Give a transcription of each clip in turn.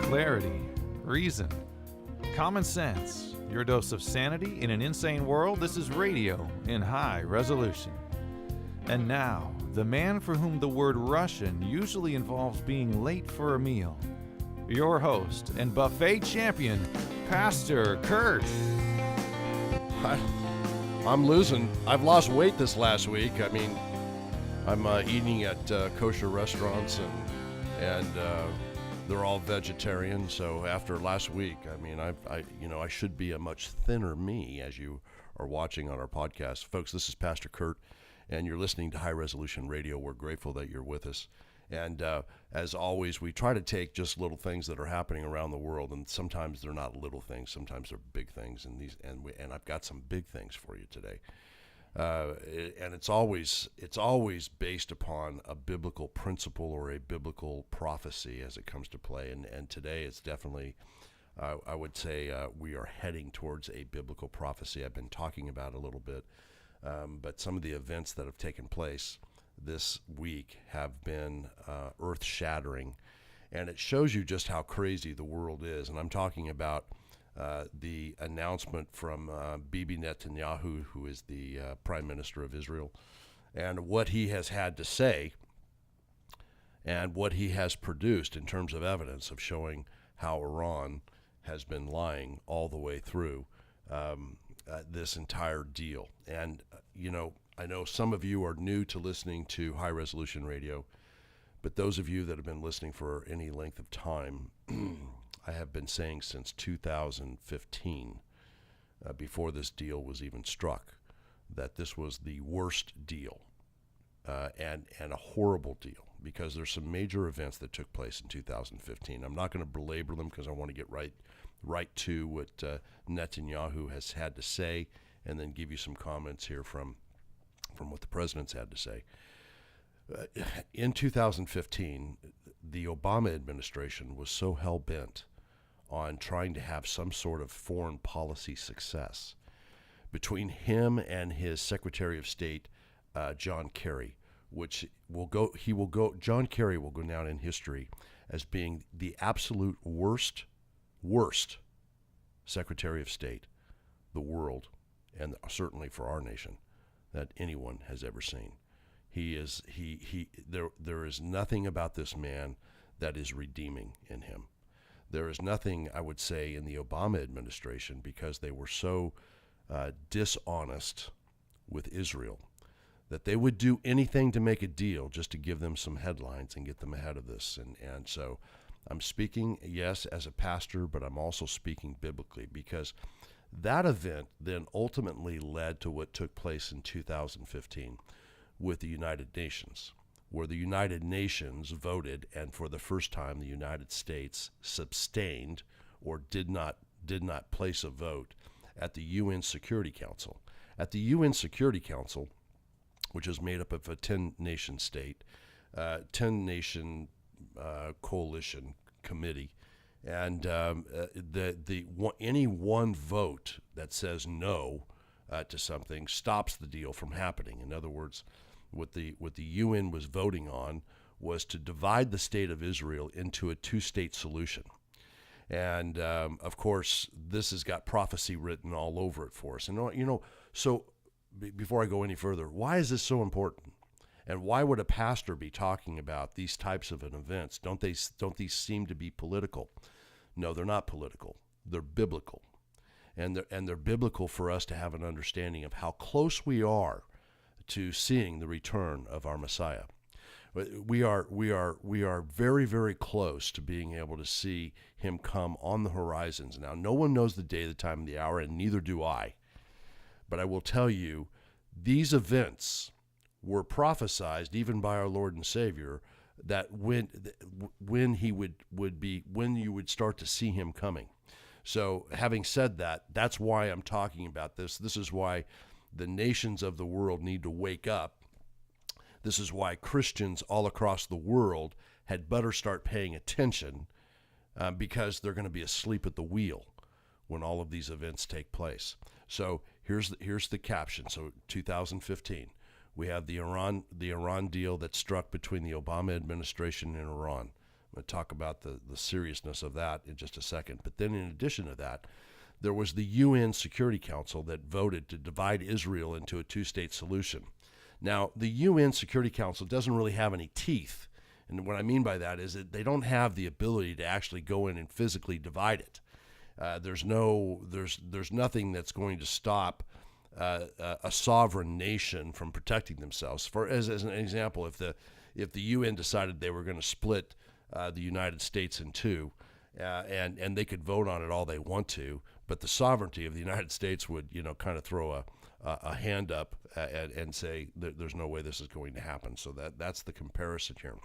Clarity, reason, common sense. Your dose of sanity in an insane world. This is radio in high resolution. And now, the man for whom the word Russian usually involves being late for a meal. Your host and buffet champion, Pastor Kurt. I'm losing. I've lost weight this last week. I mean, I'm eating at kosher restaurants, and they're all vegetarian. So after last week, I mean, I should be a much thinner me, as you are watching on our podcast, folks. This is Pastor Kurt, and you're listening to High Resolution Radio. We're grateful that you're with us. And as always, we try to take just little things that are happening around the world, and sometimes they're not little things. Sometimes they're big things, and I've got some big things for you today. And it's always based upon a biblical principle or a biblical prophecy as it comes to play. And today it's definitely, I would say, we are heading towards a biblical prophecy. I've been talking about it a little bit, but some of the events that have taken place this week have been earth-shattering, and it shows you just how crazy the world is. And I'm talking about the announcement from Bibi Netanyahu, who is the Prime Minister of Israel, and what he has had to say and what he has produced in terms of evidence of showing how Iran has been lying all the way through this entire deal. And, I know some of you are new to listening to High Resolution Radio, but those of you that have been listening for any length of time, I have been saying since 2015, before this deal was even struck, that this was the worst deal and a horrible deal, because there's some major events that took place in 2015. I'm not going to belabor them because I want to get right to what Netanyahu has had to say, and then give you some comments here from what the president's had to say. In 2015, the Obama administration was so hell-bent on trying to have some sort of foreign policy success. Between him and his Secretary of State, John Kerry, John Kerry will go down in history as being the absolute worst Secretary of State the world, and certainly for our nation, that anyone has ever seen. There is nothing about this man that is redeeming in him. There is nothing, I would say, in the Obama administration, because they were so dishonest with Israel that they would do anything to make a deal just to give them some headlines and get them ahead of this. And so I'm speaking, yes, as a pastor, but I'm also speaking biblically, because that event then ultimately led to what took place in 2015 with the United Nations, where the United Nations voted, and for the first time the United States abstained or did not place a vote at the UN Security Council. At the UN Security Council, which is made up of a 10-nation state, 10-nation coalition committee, and any one vote that says no to something stops the deal from happening. In other words, what the UN was voting on was to divide the state of Israel into a two-state solution. And of course, this has got prophecy written all over it for us. And so before I go any further, why is this so important? And why would a pastor be talking about these types of events? Don't these seem to be political? No, they're not political. They're biblical. And they're biblical for us to have an understanding of how close we are to seeing the return of our Messiah. We are very, very close to being able to see him come on the horizons. Now, no one knows the day, the time, and the hour, and neither do I. But I will tell you, these events were prophesied even by our Lord and Savior, that when he when you would start to see him coming. So having said that, that's why I'm talking about this. This is why the nations of the world need to wake up. This is why Christians all across the world had better start paying attention, because they're going to be asleep at the wheel when all of these events take place. So here's the caption. So 2015. We have the Iran deal that struck between the Obama administration and Iran. I'll talk about the seriousness of that in just a second. But then in addition to that, there was the UN Security Council that voted to divide Israel into a two-state solution. Now, the UN Security Council doesn't really have any teeth. And what I mean by that is that they don't have the ability to actually go in and physically divide it. There's nothing that's going to stop a sovereign nation from protecting themselves. As an example, if the UN decided they were going to split the United States in two, and they could vote on it all they want to, but the sovereignty of the United States would, kind of throw a hand up and say there's no way this is going to happen. So that's the comparison here.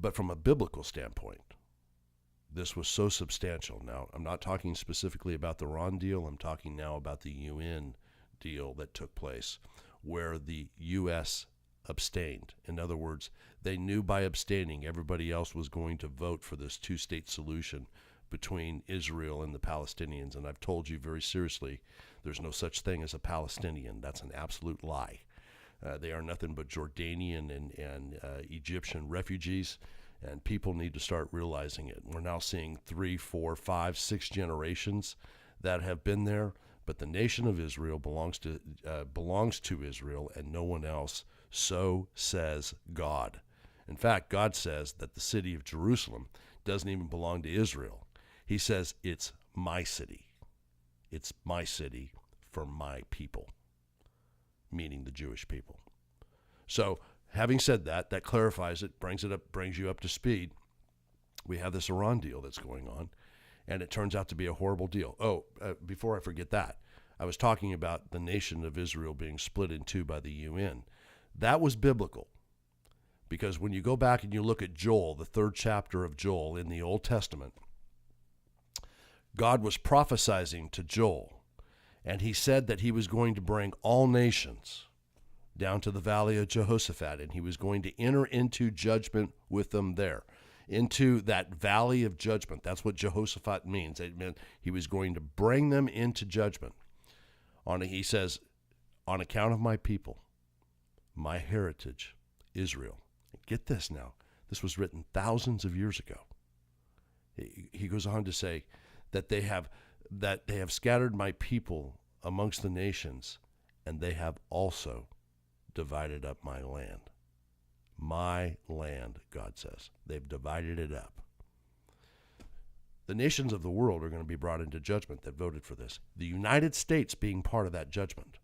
But from a biblical standpoint, this was so substantial. Now, I'm not talking specifically about the Iran deal. I'm talking now about the UN deal that took place, where the U.S. abstained. In other words, they knew by abstaining everybody else was going to vote for this two-state solution between Israel and the Palestinians. And I've told you very seriously, there's no such thing as a Palestinian. That's an absolute lie. They are nothing but Jordanian and Egyptian refugees, and people need to start realizing it. We're now seeing 3, 4, 5, 6 generations that have been there, but the nation of Israel belongs to Israel and no one else. So says God. In fact, God says that the city of Jerusalem doesn't even belong to Israel. He says it's my city. It's my city for my people, meaning the Jewish people. So, having said that, that clarifies it, brings you up to speed. We have this Iran deal that's going on, and it turns out to be a horrible deal. Before I forget that, I was talking about the nation of Israel being split in two by the UN. That was biblical, because when you go back and you look at Joel, the 3rd chapter of Joel in the Old Testament, God was prophesying to Joel, and he said that he was going to bring all nations down to the valley of Jehoshaphat, and he was going to enter into judgment with them there, into that valley of judgment. That's what Jehoshaphat means. It meant he was going to bring them into judgment. He says, on account of my people, my heritage, Israel. Get this now. This was written thousands of years ago. He goes on to say that they have scattered my people amongst the nations, and they have also divided up my land. My land, God says. They've divided it up. The nations of the world are going to be brought into judgment that voted for this. The United States being part of that judgment.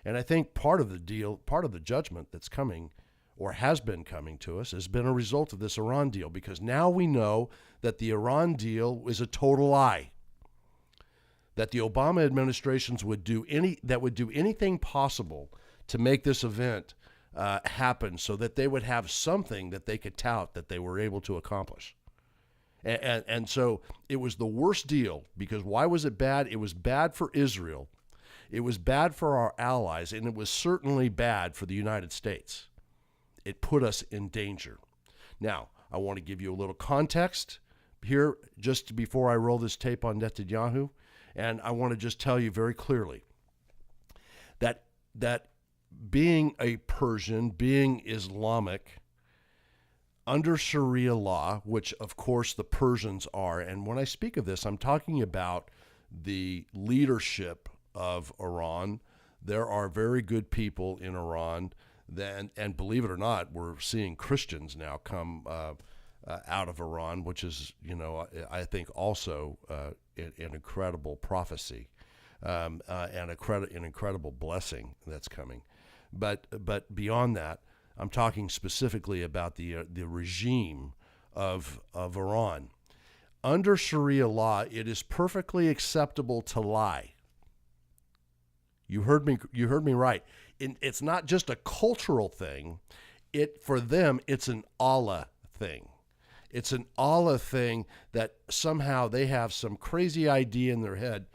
And I think part of the judgment that's coming or has been coming to us has been a result of this Iran deal, because now we know that the Iran deal is a total lie. That the Obama administrations would do anything possible to make this event happen, so that they would have something that they could tout that they were able to accomplish. And so it was the worst deal, because why was it bad? It was bad for Israel. It was bad for our allies, and it was certainly bad for the United States. It put us in danger. Now, I want to give you a little context here just before I roll this tape on Netanyahu, and I want to just tell you very clearly that being a Persian, being Islamic, under Sharia law, which of course the Persians are, and when I speak of this, I'm talking about the leadership of Iran. There are very good people in Iran, and believe it or not, we're seeing Christians now come out of Iran, which is, I think also an incredible prophecy and an incredible blessing that's coming. But beyond that, I'm talking specifically about the regime of Iran. Under Sharia law, it is perfectly acceptable to lie. You heard me right. It's not just a cultural thing. For them, it's an Allah thing. It's an Allah thing that somehow they have some crazy idea in their head.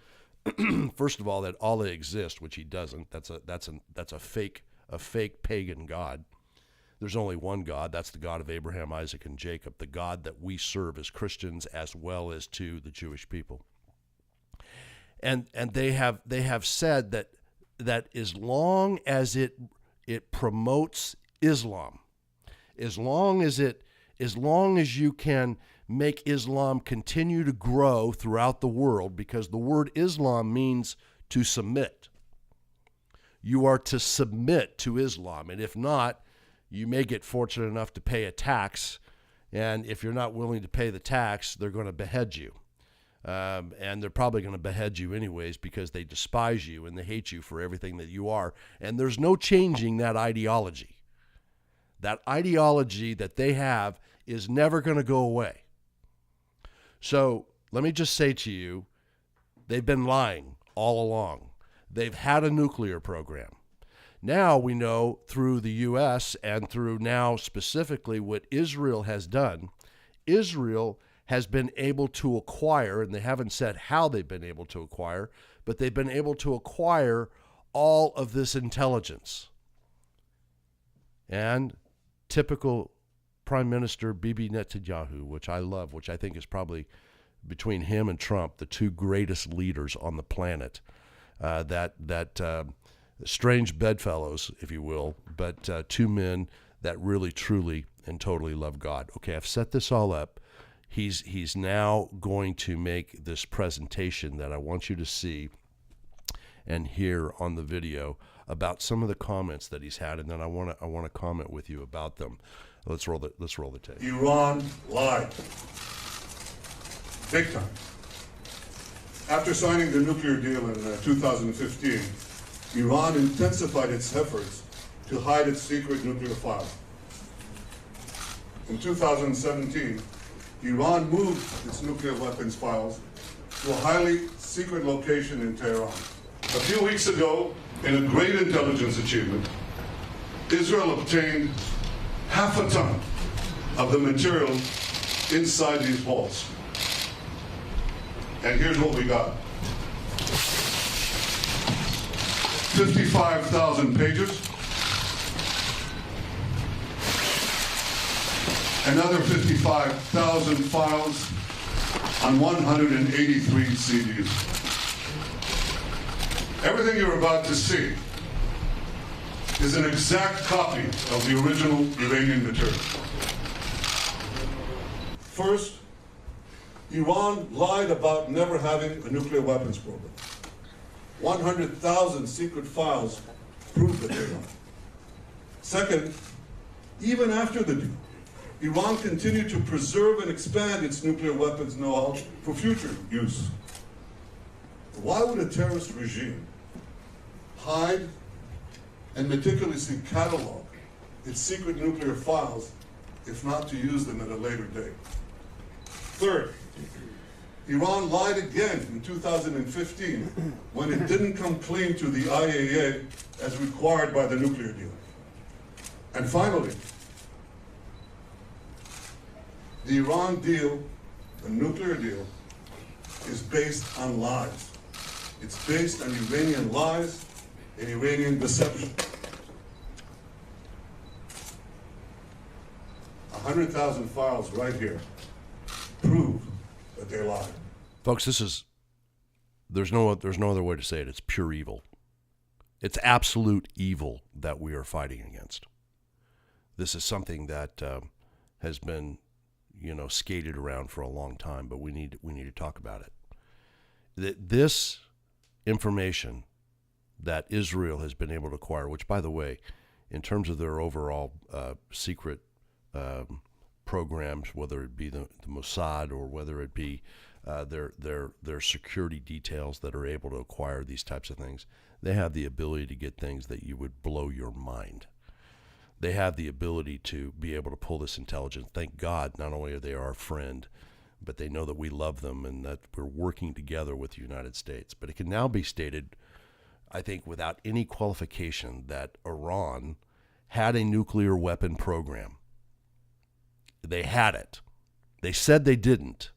First of all, that Allah exists, which he doesn't. That's a fake pagan god. There's only one God. That's the God of Abraham, Isaac, and Jacob, the God that we serve as Christians as well as to the Jewish people. And they have said that as long as it promotes Islam, as long as it as long as you can make Islam continue to grow throughout the world, because the word Islam means to submit. You are to submit to Islam, and if not, you may get fortunate enough to pay a tax, and if you're not willing to pay the tax, they're going to behead you. And they're probably going to behead you anyways because they despise you and they hate you for everything that you are, and there's no changing that ideology. That ideology that they have is never going to go away. So let me just say to you, they've been lying all along. They've had a nuclear program. Now we know through the U.S. and through now specifically what Israel has done, Israel has been able to acquire, and they haven't said how they've been able to acquire, but they've been able to acquire all of this intelligence. And typical Prime Minister Bibi Netanyahu, which I love, which I think is probably between him and Trump, the two greatest leaders on the planet, strange bedfellows, if you will, but two men that really, truly, and totally love God. Okay, I've set this all up. He's now going to make this presentation that I want you to see and hear on the video about some of the comments that he's had, and then I want to comment with you about them. Let's roll the tape. Iran lied. Big time. After signing the nuclear deal in 2015, Iran intensified its efforts to hide its secret nuclear files. In 2017, Iran moved its nuclear weapons files to a highly secret location in Tehran. A few weeks ago, in a great intelligence achievement, Israel obtained half a ton of the material inside these vaults. And here's what we got. 55,000 pages. Another 55,000 files on 183 CDs. Everything you're about to see is an exact copy of the original Iranian material. First, Iran lied about never having a nuclear weapons program. 100,000 secret files prove that they lied. Second, even after the deal, Iran continued to preserve and expand its nuclear weapons know-how for future use. Why would a terrorist regime hide and meticulously catalog its secret nuclear files if not to use them at a later date? Third, Iran lied again in 2015 when it didn't come clean to the IAEA as required by the nuclear deal. And finally, the Iran deal, the nuclear deal, is based on lies. It's based on Iranian lies and Iranian deception. 100,000 files right here prove that they lied. Folks, there's no other way to say it. It's pure evil. It's absolute evil that we are fighting against. This is something that has been, skated around for a long time, but we need to talk about it. This information that Israel has been able to acquire, which, by the way, in terms of their overall secret programs, whether it be the Mossad or whether it be their security details that are able to acquire these types of things, they have the ability to get things that you would blow your mind. They have the ability to be able to pull this intelligence. Thank God, not only are they our friend, but they know that we love them and that we're working together with the United States. But it can now be stated, I think, without any qualification, that Iran had a nuclear weapon program. They had it. They said they didn't,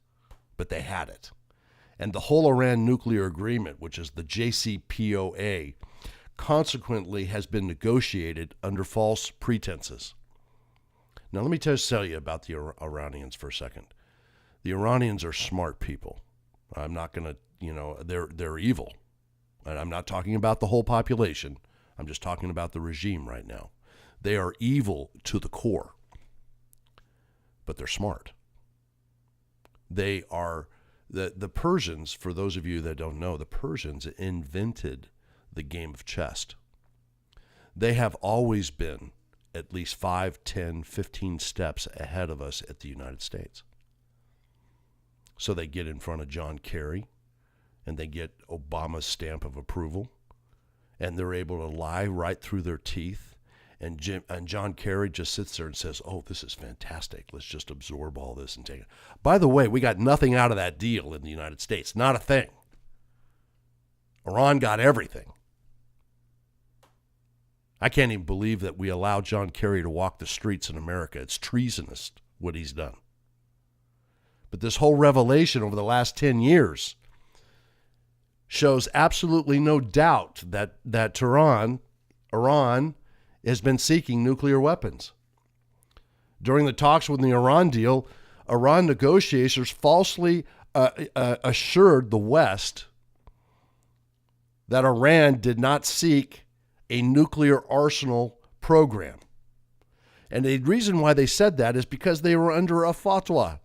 but they had it. And the whole Iran nuclear agreement, which is the JCPOA, consequently has been negotiated under false pretenses. Now, let me just tell you about the Iranians for a second. The Iranians are smart people. I'm not going to, they're evil. And I'm not talking about the whole population. I'm just talking about the regime right now. They are evil to the core. but they're smart. They are the Persians, for those of you that don't know, the Persians invented the game of chess. They have always been at least 5, 10, 15 steps ahead of us at the United States. So they get in front of John Kerry, and they get Obama's stamp of approval, and they're able to lie right through their teeth. And John Kerry just sits there and says, oh, this is fantastic. Let's just absorb all this and take it. By the way, we got nothing out of that deal in the United States. Not a thing. Iran got everything. I can't even believe that we allowed John Kerry to walk the streets in America. It's treasonous what he's done. But this whole revelation over the last 10 years shows absolutely no doubt that Iran has been seeking nuclear weapons. During the talks with the Iran deal, Iran negotiators falsely assured the West that Iran did not seek a nuclear arsenal program. And the reason why they said that is because they were under a fatwa.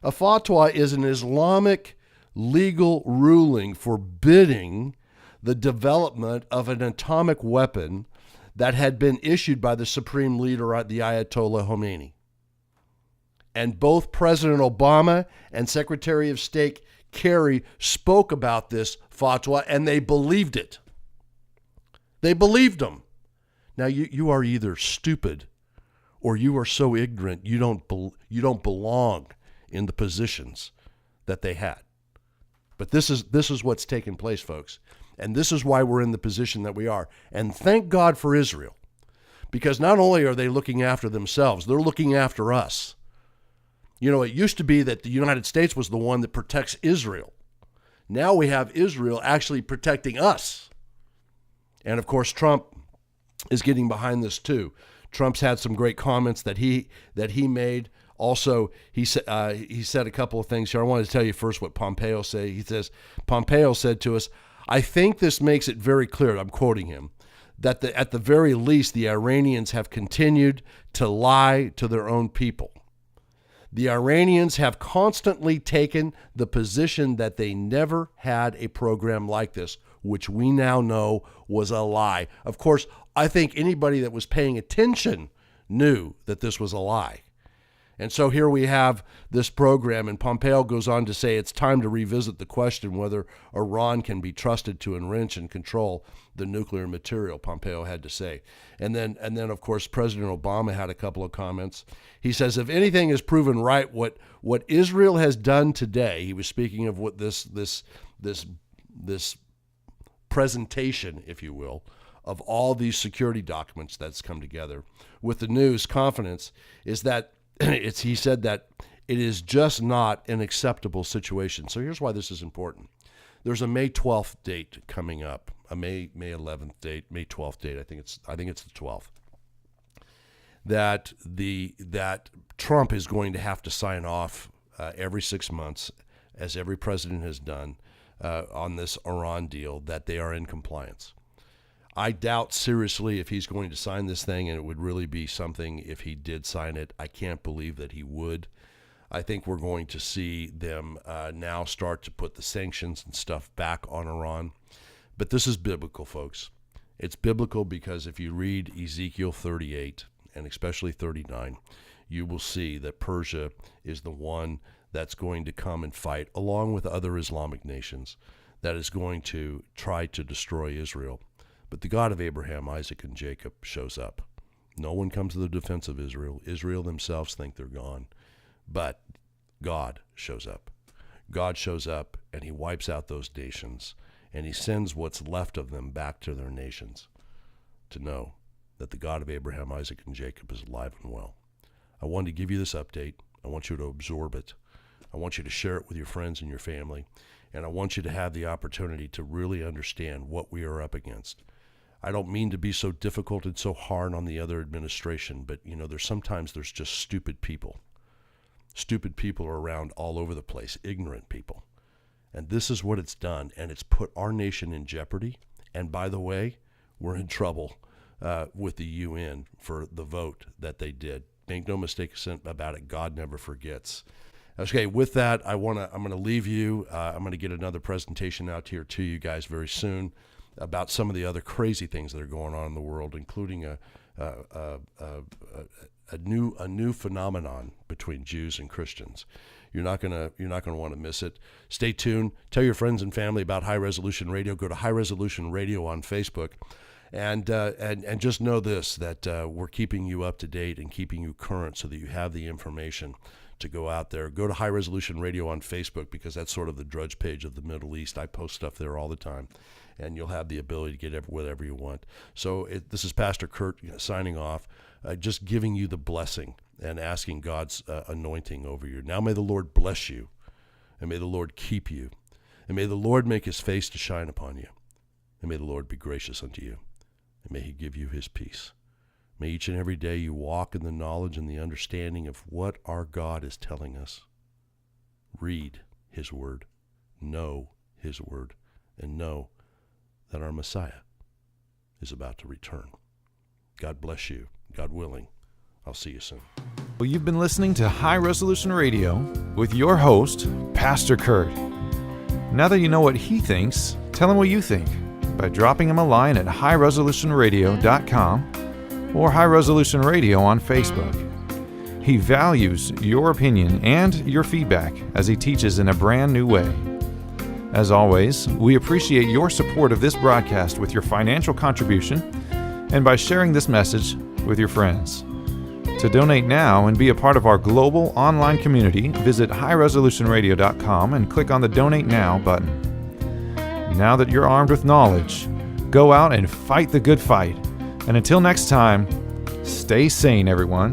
A fatwa is an Islamic legal ruling forbidding the development of an atomic weapon that had been issued by the supreme leader, the Ayatollah Khomeini. And both President Obama and Secretary of State Kerry spoke about this fatwa, and they believed it. They believed them. Now, you are either stupid or you are so ignorant you don't belong in the positions that they had. But this is what's taken place, folks. And this is why we're in the position that we are. And thank God for Israel. Because not only are they looking after themselves, they're looking after us. You know, it used to be that the United States was the one that protects Israel. Now we have Israel actually protecting us. And of course, Trump is getting behind this too. Trump's had some great comments that he made. Also, he said a couple of things here. I wanted to tell you first what Pompeo said. He says, Pompeo said to us, I think this makes it very clear, I'm quoting him, that at the very least, the Iranians have continued to lie to their own people. The Iranians have constantly taken the position that they never had a program like this, which we now know was a lie. Of course, I think anybody that was paying attention knew that this was a lie. And so here we have this program, and Pompeo goes on to say it's time to revisit the question whether Iran can be trusted to enrich and control the nuclear material, Pompeo had to say. And then of course, President Obama had a couple of comments. He says, if anything is proven right, what Israel has done today, he was speaking of what this presentation, if you will, of all these security documents that's come together with the news confidence, is that he said that it is just not an acceptable situation. So here's why this is important. There's a May 12th date coming up, a May 11th date, May 12th date. I think it's the 12th. That Trump is going to have to sign off every 6 months, as every president has done, on this Iran deal, that they are in compliance. I doubt seriously if he's going to sign this thing, and it would really be something if he did sign it. I can't believe that he would. I think we're going to see them now start to put the sanctions and stuff back on Iran. But this is biblical, folks. It's biblical because if you read Ezekiel 38 and especially 39, you will see that Persia is the one that's going to come and fight, along with other Islamic nations, that is going to try to destroy Israel. But the God of Abraham, Isaac, and Jacob shows up. No one comes to the defense of Israel. Israel themselves think they're gone. But God shows up. God shows up, and he wipes out those nations, and he sends what's left of them back to their nations to know that the God of Abraham, Isaac, and Jacob is alive and well. I wanted to give you this update. I want you to absorb it. I want you to share it with your friends and your family, and I want you to have the opportunity to really understand what we are up against. I don't mean to be so difficult and so hard on the other administration, but sometimes there's just stupid people. Stupid people are around all over the place, ignorant people. And this is what it's done, and it's put our nation in jeopardy. And by the way, we're in trouble with the UN for the vote that they did. Make no mistake about it. God never forgets. Okay, with that, I'm going to leave you. I'm going to get another presentation out here to you guys very soon about some of the other crazy things that are going on in the world, including a new phenomenon between Jews and Christians. You're not gonna want to miss it. Stay tuned. Tell your friends and family about High Resolution Radio. Go to High Resolution Radio on Facebook, and just know this, that we're keeping you up to date and keeping you current so that you have the information to go out there. Go to High Resolution Radio on Facebook, because that's sort of the drudge page of the Middle East. I post stuff there all the time, and you'll have the ability to get whatever you want. So this is Pastor Kurt signing off, just giving you the blessing and asking God's anointing over you. Now may the Lord bless you, and may the Lord keep you, and may the Lord make his face to shine upon you, and may the Lord be gracious unto you, and may he give you his peace. May each and every day you walk in the knowledge and the understanding of what our God is telling us. Read his word, know his word, and know that our Messiah is about to return. God bless you. God willing, I'll see you soon. Well, you've been listening to High Resolution Radio with your host, Pastor Kurt. Now that you know what he thinks, tell him what you think by dropping him a line at highresolutionradio.com or High Resolution Radio on Facebook. He values your opinion and your feedback as he teaches in a brand new way. As always, we appreciate your support of this broadcast with your financial contribution and by sharing this message with your friends. To donate now and be a part of our global online community, visit highresolutionradio.com and click on the Donate Now button. Now that you're armed with knowledge, go out and fight the good fight. And until next time, stay sane, everyone.